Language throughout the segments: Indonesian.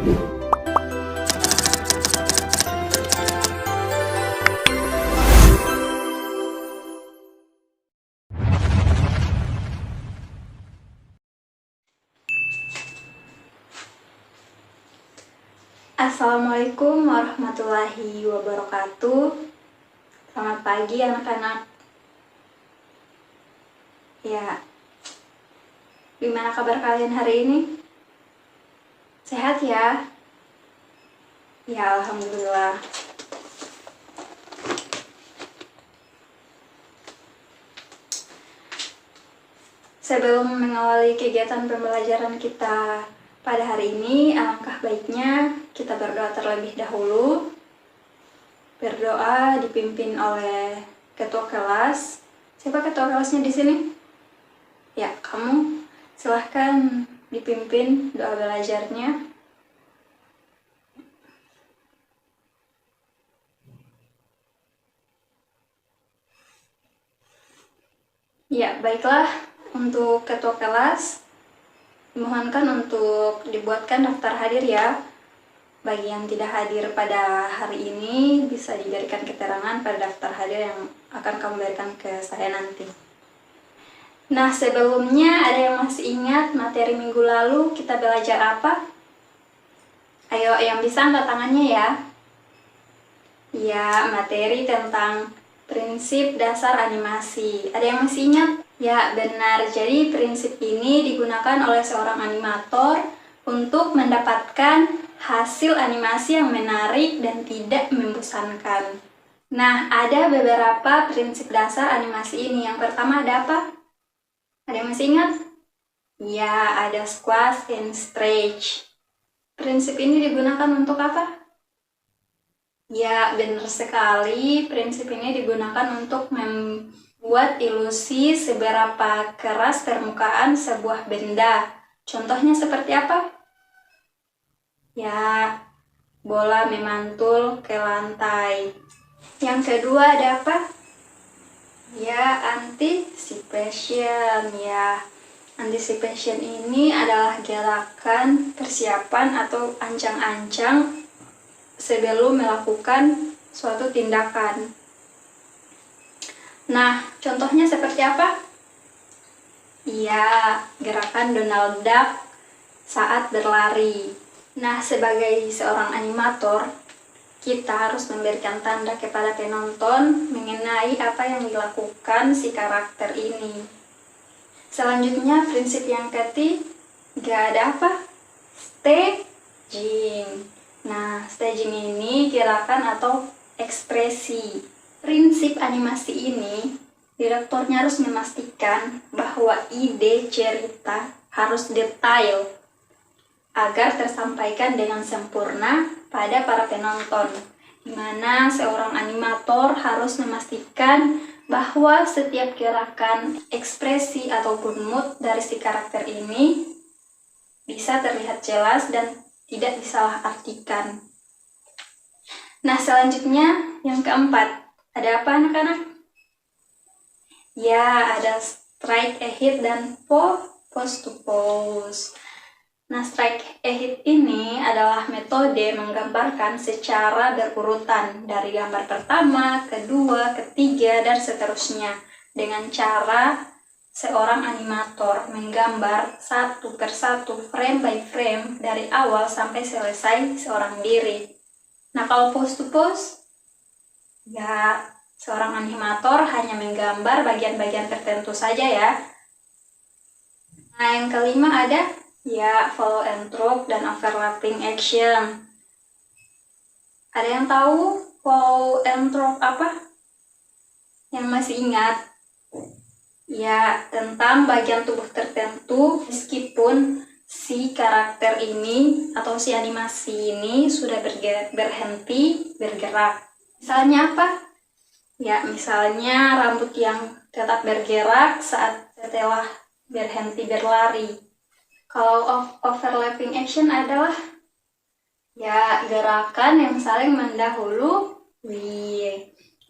Assalamualaikum warahmatullahi wabarakatuh. Selamat pagi anak-anak. Ya, gimana kabar kalian hari ini? Sehat ya? Ya, alhamdulillah. Sebelum mengawali kegiatan pembelajaran kita pada hari ini, alangkah baiknya kita berdoa terlebih dahulu. Berdoa dipimpin oleh ketua kelas. Siapa ketua kelasnya di sini? Ya, kamu silahkan dipimpin doa belajarnya. Ya, baiklah. Untuk ketua kelas, dimohonkan untuk dibuatkan daftar hadir ya. Bagi yang tidak hadir pada hari ini, bisa diberikan keterangan pada daftar hadir yang akan kamu berikan ke saya nanti. Nah, sebelumnya ada yang masih ingat materi minggu lalu kita belajar apa? Ayo, yang bisa angkat tangannya ya. Ya, materi tentang prinsip dasar animasi. Ada yang masih ingat? Ya, benar. Jadi, prinsip ini digunakan oleh seorang animator untuk mendapatkan hasil animasi yang menarik dan tidak membosankan. Nah, ada beberapa prinsip dasar animasi ini. Yang pertama ada apa? Ada yang masih ingat? Ya, ada squash and stretch. Prinsip ini digunakan untuk apa? Ya, benar sekali. Prinsip ini digunakan untuk membuat ilusi seberapa keras permukaan sebuah benda. Contohnya seperti apa? Ya, bola memantul ke lantai. Yang kedua ada apa? Ya, anticipation ya. Anticipation ini adalah gerakan persiapan atau ancang-ancang sebelum melakukan suatu tindakan. Nah, contohnya seperti apa? Ya, gerakan Donald Duck saat berlari. Nah, sebagai seorang animator, kita harus memberikan tanda kepada penonton mengenai apa yang dilakukan si karakter ini. Selanjutnya, prinsip yang ketiga ada apa? Staging. Nah, staging ini gerakan atau ekspresi. Prinsip animasi ini, direkturnya harus memastikan bahwa ide cerita harus detail agar tersampaikan dengan sempurna pada para penonton, di mana seorang animator harus memastikan bahwa setiap gerakan, ekspresi, ataupun mood dari si karakter ini bisa terlihat jelas dan tidak disalahartikan. Nah, selanjutnya yang keempat, ada apa anak-anak? Ya, ada strike ahead dan pose to pose. Nah, strike ahead ini adalah metode menggambarkan secara berurutan dari gambar pertama, kedua, ketiga, dan seterusnya dengan cara seorang animator menggambar satu persatu, frame by frame dari awal sampai selesai seorang diri. Nah, kalau pose to pose, ya seorang animator hanya menggambar bagian-bagian tertentu saja ya. Nah, yang kelima ada ya, follow and through dan overlapping action. Ada yang tahu follow and through apa? Yang masih ingat? Ya, tentang bagian tubuh tertentu meskipun si karakter ini atau si animasi ini sudah berhenti bergerak. Misalnya apa? Ya, misalnya rambut yang tetap bergerak setelah berhenti berlari. Kalau overlapping action adalah ya gerakan yang saling mendahului.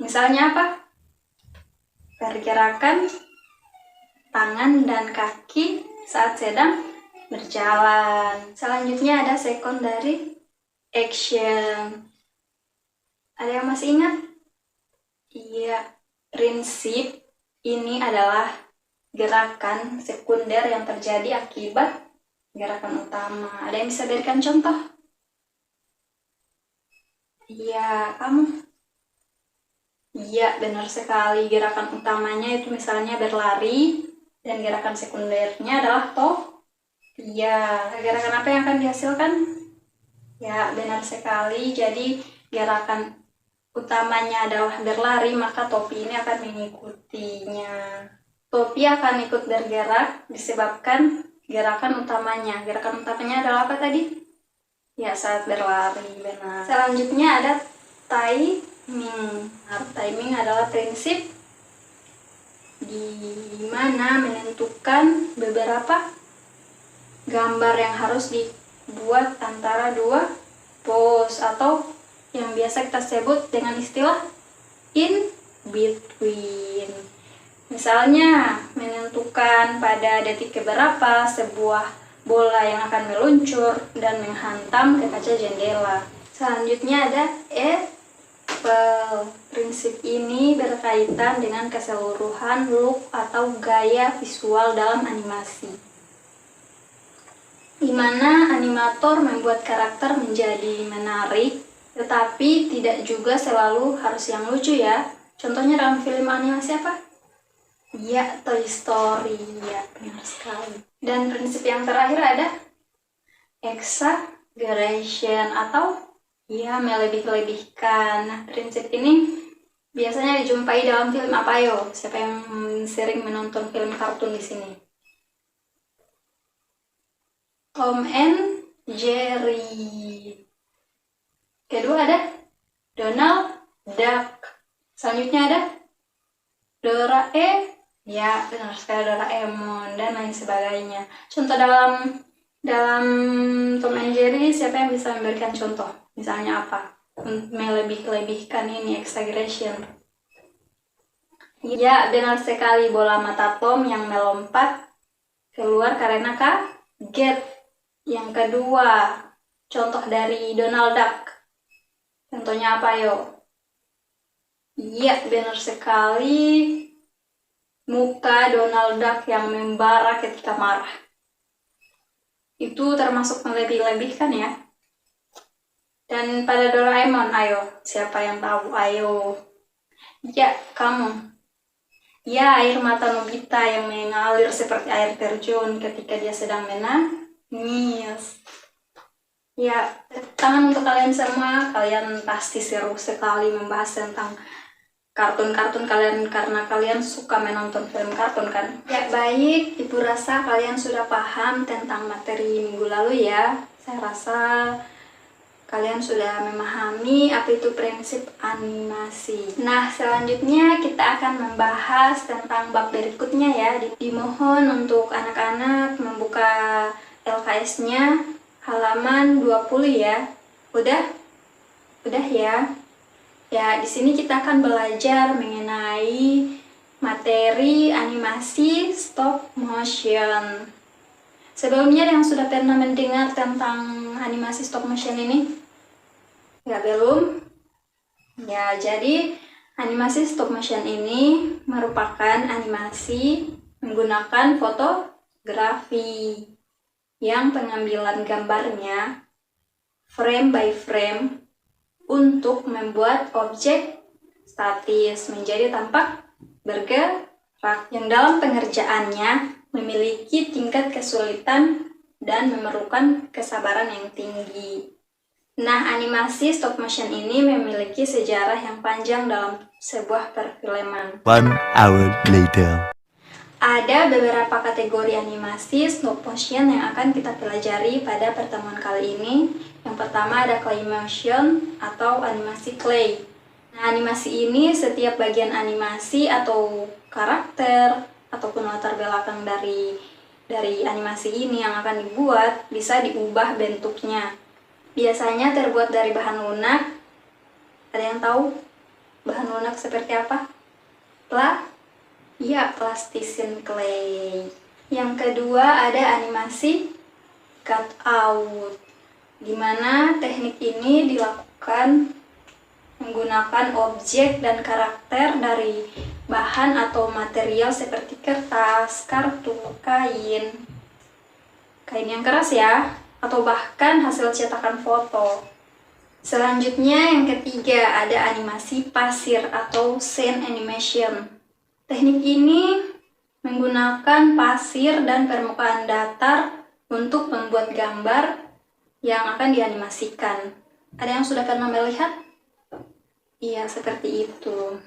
Misalnya apa? Pergerakan tangan dan kaki saat sedang berjalan. Selanjutnya ada secondary action. Ada yang masih ingat? Iya, prinsip ini adalah gerakan sekunder yang terjadi akibat gerakan utama. Ada yang bisa berikan contoh? Iya, kamu? Iya, benar sekali. Gerakan utamanya itu misalnya berlari, dan gerakan sekundernya adalah iya, gerakan apa yang akan dihasilkan? Ya, benar sekali. Jadi, gerakan utamanya adalah berlari, maka topi ini akan mengikutinya. Topi akan ikut bergerak disebabkan gerakan utamanya. Gerakan utamanya adalah apa tadi? Ya, saat berlari, benar. Selanjutnya ada timing. Nah, timing adalah prinsip di mana menentukan beberapa gambar yang harus dibuat antara dua pose atau yang biasa kita sebut dengan istilah in between. Misalnya, menentukan pada detik keberapa sebuah bola yang akan meluncur dan menghantam ke kaca jendela. Selanjutnya ada apple. Prinsip ini berkaitan dengan keseluruhan look atau gaya visual dalam animasi, di mana animator membuat karakter menjadi menarik, tetapi tidak juga selalu harus yang lucu ya. Contohnya dalam film animasi apa? Ya, Toy Story. Ya, benar sekali. Dan prinsip yang terakhir ada exaggeration atau ya melebih-lebihkan. Nah, prinsip ini biasanya dijumpai dalam film apa yo? Siapa yang sering menonton film kartun di sini? Tom and Jerry. Kedua ada Donald Duck. Selanjutnya ada Doraemon. Ya, benar sekali, Doraemon dan lain sebagainya. Contoh dalam Tom and Jerry, siapa yang bisa memberikan contoh? Misalnya apa? Melebih-lebihkan ini, exaggeration. Ya, benar sekali, bola mata Tom yang melompat keluar karena kaget. Yang kedua, contoh dari Donald Duck. Contohnya apa yo? Iya, benar sekali. Muka Donald Duck yang membara ketika marah. Itu termasuk melebih-lebihkan ya. Dan pada Doraemon, ayo, siapa yang tahu? Ayo. Ya, kamu. Ya, air mata Nobita yang mengalir seperti air terjun ketika dia sedang menangis. Ya, tangan untuk kalian semua. Kalian pasti seru sekali membahas tentang kartun-kartun kalian karena kalian suka menonton film kartun kan? Ya, baik, Ibu rasa kalian sudah paham tentang materi minggu lalu ya. Saya rasa kalian sudah memahami apa itu prinsip animasi. Nah, selanjutnya kita akan membahas tentang bab berikutnya ya. Dimohon untuk anak-anak membuka LKS-nya halaman 20 ya. Udah? Udah ya? Ya, di sini kita akan belajar mengenai materi animasi stop motion. Sebelumnya yang sudah pernah mendengar tentang animasi stop motion ini? Ya, belum? Ya, jadi animasi stop motion ini merupakan animasi menggunakan fotografi yang pengambilan gambarnya frame by frame untuk membuat objek statis menjadi tampak bergerak yang dalam pengerjaannya memiliki tingkat kesulitan dan memerlukan kesabaran yang tinggi. Nah, animasi stop motion ini memiliki sejarah yang panjang dalam sebuah perfilman. 1 hour later. Ada beberapa kategori animasi stop motion yang akan kita pelajari pada pertemuan kali ini. Yang pertama ada clay motion atau animasi clay. Nah, animasi ini setiap bagian animasi atau karakter ataupun latar belakang dari animasi ini yang akan dibuat bisa diubah bentuknya. Biasanya terbuat dari bahan lunak. Ada yang tahu bahan lunak seperti apa? Ya, plasticine clay. Yang kedua ada animasi cutout, di mana teknik ini dilakukan menggunakan objek dan karakter dari bahan atau material seperti kertas, kartu, kain yang keras ya, atau bahkan hasil cetakan foto. Selanjutnya yang ketiga ada animasi pasir atau scene animation. Teknik ini menggunakan pasir dan permukaan datar untuk membuat gambar yang akan dianimasikan. Ada yang sudah pernah melihat? Iya, seperti itu.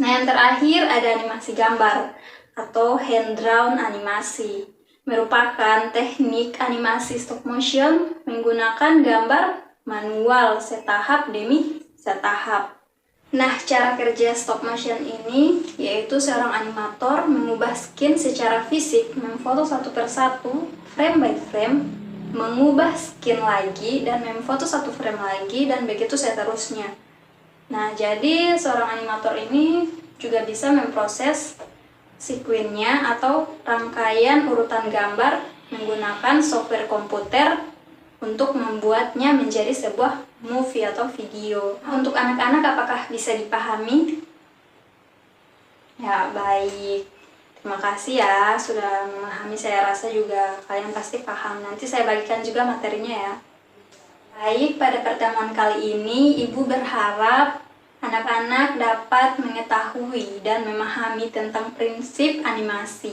Nah, yang terakhir ada animasi gambar atau hand drawn animasi. Merupakan teknik animasi stop motion menggunakan gambar manual setahap demi setahap. Nah, cara kerja stop motion ini yaitu seorang animator mengubah skin secara fisik, memfoto satu persatu, frame by frame, mengubah skin lagi dan memfoto satu frame lagi, dan begitu seterusnya. Nah, jadi seorang animator ini juga bisa memproses sequence-nya atau rangkaian urutan gambar menggunakan software komputer untuk membuatnya menjadi sebuah movie atau video. Untuk anak-anak apakah bisa dipahami? Ya, baik. Terima kasih ya sudah memahami, saya rasa juga kalian pasti paham. Nanti saya bagikan juga materinya ya. Baik, pada pertemuan kali ini Ibu berharap anak-anak dapat mengetahui dan memahami tentang prinsip animasi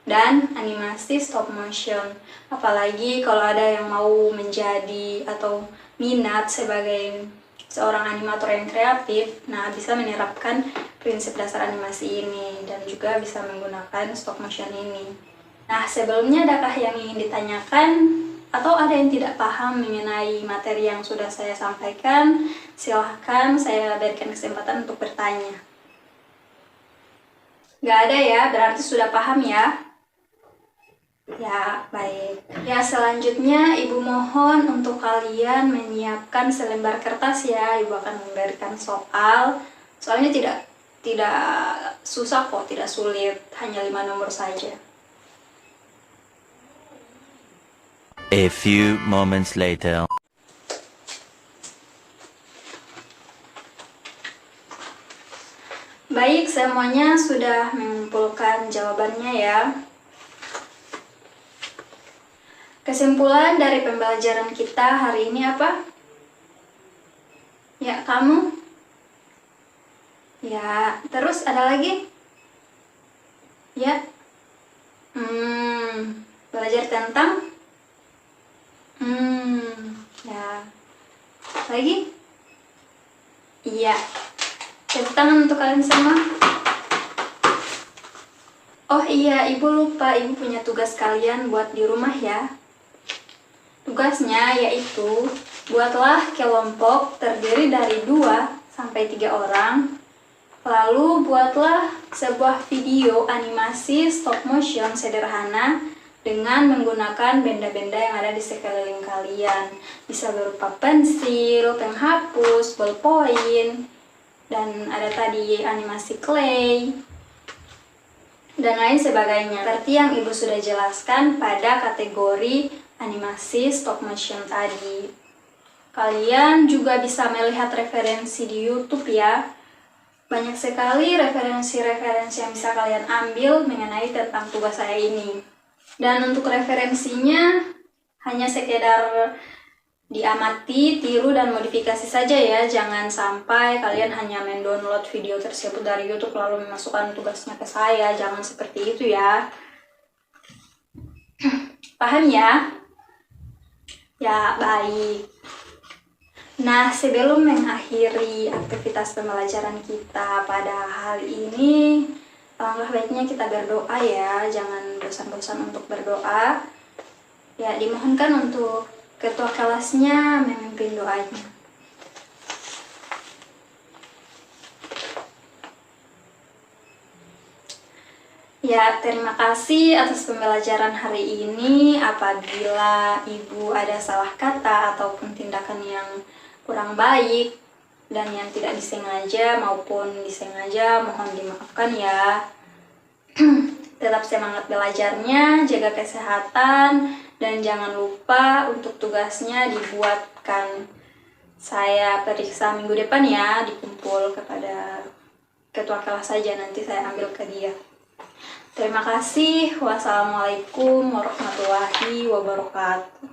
dan animasi stop motion. Apalagi kalau ada yang mau menjadi atau minat sebagai seorang animator yang kreatif, nah bisa menerapkan prinsip dasar animasi ini dan juga bisa menggunakan stop motion ini. Nah, sebelumnya adakah yang ingin ditanyakan atau ada yang tidak paham mengenai materi yang sudah saya sampaikan? Silahkan saya berikan kesempatan untuk bertanya. Nggak ada ya, berarti sudah paham ya? Ya, baik. Ya, selanjutnya Ibu mohon untuk kalian menyiapkan selembar kertas ya. Ibu akan memberikan soal. Soalnya tidak susah kok, tidak sulit, hanya 5 nomor saja. A few moments later. Baik, semuanya sudah mengumpulkan jawabannya ya. Kesimpulan dari pembelajaran kita hari ini apa? Ya, kamu? Ya, terus ada lagi? Ya. Belajar tentang? Ya. Lagi? Iya. Tepuk tangan untuk kalian semua. Oh iya, Ibu lupa, Ibu punya tugas kalian buat di rumah ya. Tugasnya yaitu buatlah kelompok terdiri dari 2-3 orang. Lalu buatlah sebuah video animasi stop motion sederhana dengan menggunakan benda-benda yang ada di sekeliling kalian. Bisa berupa pensil, penghapus, ballpoint, dan ada tadi animasi clay, dan lain sebagainya. Seperti yang Ibu sudah jelaskan pada kategori animasi stop motion tadi. Kalian juga bisa melihat referensi di YouTube ya. Banyak sekali referensi-referensi yang bisa kalian ambil mengenai tentang tugas saya ini. Dan untuk referensinya hanya sekedar diamati, tiru, dan modifikasi saja ya. Jangan sampai kalian hanya mendownload video tersebut dari YouTube lalu memasukkan tugasnya ke saya. Jangan seperti itu ya. Paham ya? Ya, baik. Nah, sebelum mengakhiri aktivitas pembelajaran kita pada hari ini, alangkah baiknya kita berdoa ya. Jangan bosan-bosan untuk berdoa. Ya, dimohonkan untuk ketua kelasnya memimpin doanya. Ya, terima kasih atas pembelajaran hari ini. Apabila Ibu ada salah kata ataupun tindakan yang kurang baik dan yang tidak disengaja maupun disengaja, mohon dimaafkan ya. Tetap semangat belajarnya, jaga kesehatan, Dan jangan lupa untuk tugasnya dibuatkan. Saya periksa minggu depan ya, dikumpul kepada ketua kelas saja, nanti saya ambil ke dia. Terima kasih. Wassalamualaikum warahmatullahi wabarakatuh.